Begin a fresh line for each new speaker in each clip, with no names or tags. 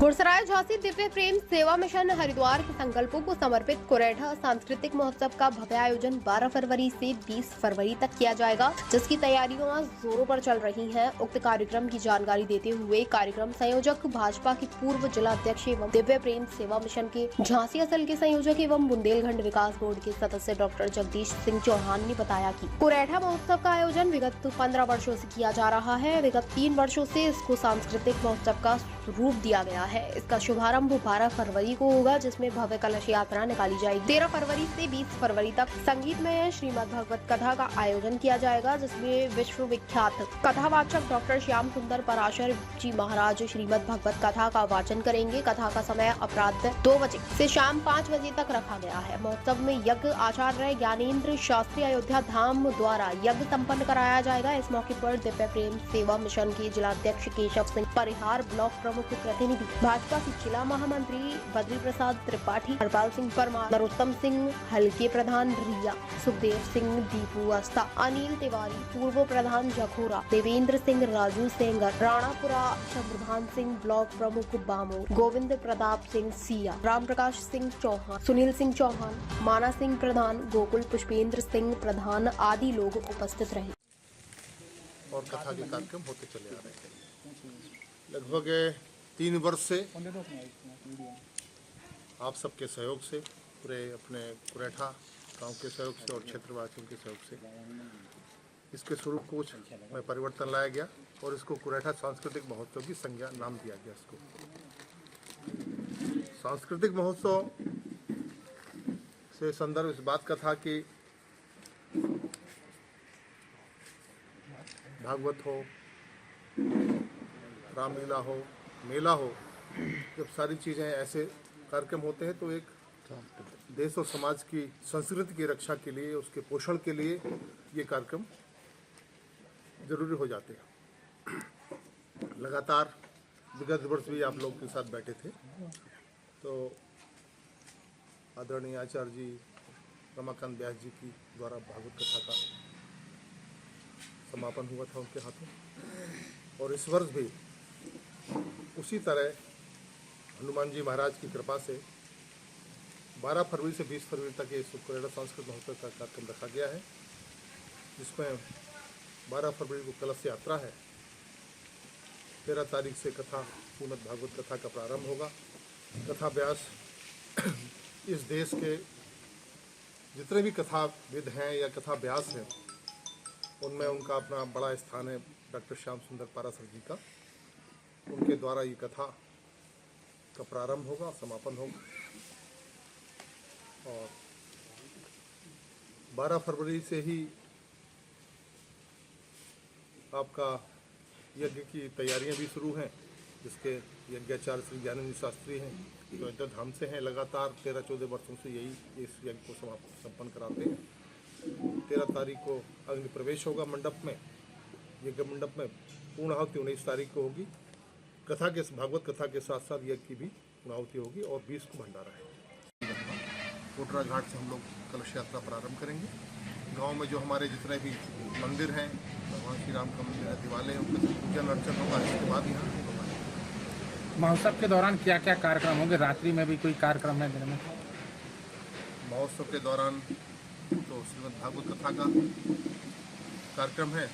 गुरसराय झांसी दिव्य प्रेम सेवा मिशन हरिद्वार के संकल्पों को समर्पित कुरेठा सांस्कृतिक महोत्सव का भव्य आयोजन 12 फरवरी से 20 फरवरी तक किया जाएगा, जिसकी तैयारियां जोरों पर चल रही हैं। उक्त कार्यक्रम की जानकारी देते हुए कार्यक्रम संयोजक भाजपा के पूर्व जिला अध्यक्ष एवं दिव्य प्रेम सेवा मिशन के झांसी असल के संयोजक एवं बुंदेलखंड विकास बोर्ड के सदस्य डॉक्टर जगदीश सिंह चौहान ने बताया कि कुरेठा महोत्सव का आयोजन विगत 15 वर्षों से किया जा रहा है। विगत 3 वर्षों से इसको सांस्कृतिक महोत्सव का रूप दिया गया है। इसका शुभारंभ 12 फरवरी को होगा, जिसमें भव्य कलश यात्रा निकाली जाएगी। 13 फरवरी से 20 फरवरी तक संगीतमय श्रीमद् भागवत कथा का आयोजन किया जाएगा, जिसमें विश्व विख्यात कथावाचक डॉक्टर श्याम सुंदर पराशर जी महाराज श्रीमद् भागवत कथा का वाचन करेंगे। कथा का समय अपराह्न 2 बजे से शाम 5 बजे तक रखा गया है। महोत्सव में यज्ञ आचार्य ज्ञानेन्द्र शास्त्री अयोध्या धाम द्वारा यज्ञ संपन्न कराया जाएगा। इस मौके पर दिव्य प्रेम सेवा मिशन के जिलाध्यक्ष केशव सिंह परिहार, ब्लॉक प्रमुख प्रतिनिधि भाजपा की जिला महामंत्री बद्री प्रसाद त्रिपाठी, हरपाल सिंह परमार, नरोत्तम सिंह, हल्के प्रधान रिया, सुखदेव सिंह, दीपू अस्ता, अनिल तिवारी, पूर्व प्रधान जखोरा, देवेंद्र सिंह, राजू सेंगर, राणापुरा, चंद्रभान सिंह, ब्लॉक प्रमुख बामो, गोविंद प्रताप सिंह सिया, राम प्रकाश सिंह चौहान, सुनील सिंह चौहान, माना सिंह प्रधान, गोकुल पुष्पेंद्र सिंह प्रधान आदि लोग उपस्थित रहे।
और कथा के कार्यक्रम होते चले आ रहे हैं। लगभग 3 वर्ष से आप सबके सहयोग से, पूरे अपने कुरेठा गांव के सहयोग से और क्षेत्रवासियों के सहयोग से इसके स्वरूप को में परिवर्तन लाया गया और इसको कुरेठा सांस्कृतिक महोत्सव की संज्ञा नाम दिया गया। इसको सांस्कृतिक महोत्सव से संदर्भ इस बात का था कि भागवत हो, रामलीला हो, मेला हो, जब सारी चीज़ें ऐसे कार्यक्रम होते हैं तो एक देश और समाज की संस्कृति की रक्षा के लिए, उसके पोषण के लिए ये कार्यक्रम जरूरी हो जाते हैं। लगातार विगत वर्ष भी आप लोग के साथ बैठे थे तो आदरणीय आचार्य जी रमाकांत व्यास जी की द्वारा भागवत कथा का समापन हुआ था उनके हाथों, और इस वर्ष भी उसी तरह हनुमान जी महाराज की कृपा से 12 फरवरी से 20 फरवरी तक ये कुरेठा सांस्कृतिक महोत्सव का कार्यक्रम रखा गया है, जिसमें 12 फरवरी को कलश यात्रा है। 13 तारीख से कथा श्रीमद् भागवत कथा का प्रारंभ होगा। कथा व्यास इस देश के जितने भी कथाविद हैं या कथा व्यास हैं, उनमें उनका अपना बड़ा स्थान है। डॉक्टर श्याम सुंदर पाराशर जी का, उनके द्वारा ये कथा का प्रारंभ होगा, समापन होगा। और 12 फरवरी से ही आपका यज्ञ की तैयारियां भी शुरू हैं, जिसके यज्ञाचार्य श्री ज्ञानेन्द्र शास्त्री हैं, जो अयोध्या धाम से हैं। लगातार 13-14 वर्षों से यही इस यज्ञ को संपन्न कराते हैं। 13 तारीख को अग्नि प्रवेश होगा मंडप में, यज्ञ मंडप में। पूर्णाहुति 19 तारीख को होगी। कथा के भागवत कथा के साथ साथ यज्ञ की भी पूर्णाहुति होगी और 20 को भंडारा है। कोटरा घाट से हम लोग कलश यात्रा प्रारंभ करेंगे। गांव में जो हमारे जितने भी मंदिर हैं, भगवान श्री राम का मंदिर है, दिवाले हैं, उनका पूजन अर्चन होगा। इसके बाद यहाँ
महोत्सव के दौरान क्या क्या कार्यक्रम होंगे? रात्रि में भी कोई कार्यक्रम है? दिन में
महोत्सव के दौरान तो श्रीमद् भागवत कथा का कार्यक्रम है,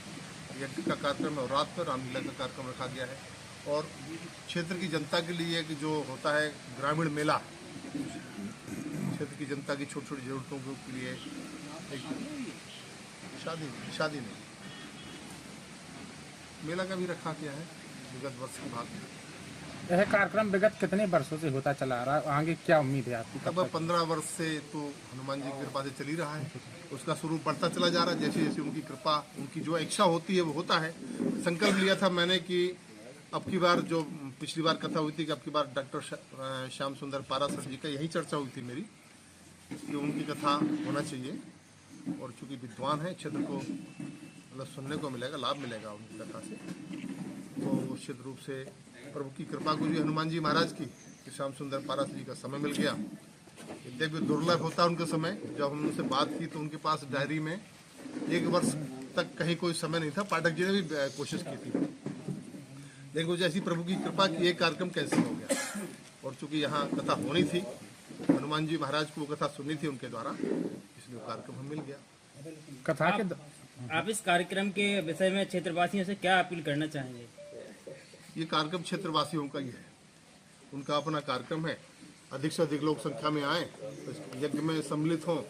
यज्ञ का कार्यक्रम है और रात पर रामलीला का कार्यक्रम रखा गया है। और क्षेत्र की जनता के लिए कि जो होता है ग्रामीण मेला, क्षेत्र की जनता की छोटी छोटी जरूरतों के लिए एक शादी में मेला का भी रखा गया है विगत वर्ष के बाद।
यह कार्यक्रम विगत कितने वर्षों से होता चला आ रहा है? आगे क्या उम्मीद है आपकी?
लगभग 15 वर्ष से तो हनुमान जी की कृपा से चल ही रहा है। उसका स्वरूप बढ़ता चला जा रहा है। जैसे जैसे उनकी कृपा, उनकी जो इच्छा होती है वो होता है। संकल्प लिया था मैंने कि अब की बार, जो पिछली बार कथा हुई थी कि अब की बार डॉक्टर श्याम सुंदर पाराशर जी का यही चर्चा हुई थी मेरी कि उनकी कथा होना चाहिए। और चूँकि विद्वान है, क्षेत्र को मतलब सुनने को मिलेगा, लाभ मिलेगा उनकी कथा से, तो निश्चित रूप से प्रभु की कृपा हुई हनुमान जी महाराज की कि श्याम सुंदर पाराशर जी का समय मिल गया। यद्यपि दुर्लभ होता उनका समय। जब हम उनसे बात की तो उनके पास डायरी में 1 वर्ष तक कहीं कोई समय नहीं था। पाठक जी ने भी कोशिश की थी। देखो जैसी प्रभु की कृपा की एक कार्यक्रम कैसे हो गया। गया। और चूंकि यहाँ कथा होनी थी, हनुमान जी महाराज को वो कथा सुननी थी उनके द्वारा, इसलिए वो कार्यक्रम हम मिल गया।
कथा के
आप इस कार्यक्रम के विषय में क्षेत्रवासियों से क्या अपील करना चाहेंगे?
ये कार्यक्रम क्षेत्रवासियों का ही है, उनका अपना कार्यक्रम है। अधिक से अधिक लोग संख्या में आए, तो इस यज्ञ में सम्मिलित हों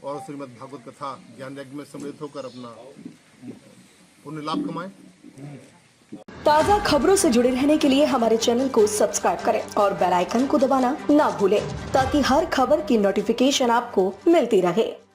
और श्रीमद् भागवत कथा ज्ञान यज्ञ में सम्मिलित होकर अपना पुण्य लाभ कमाएं।
ताज़ा खबरों से जुड़े रहने के लिए हमारे चैनल को सब्सक्राइब करें और बेल आइकन को दबाना ना भूलें, ताकि हर खबर की नोटिफिकेशन आपको मिलती रहे।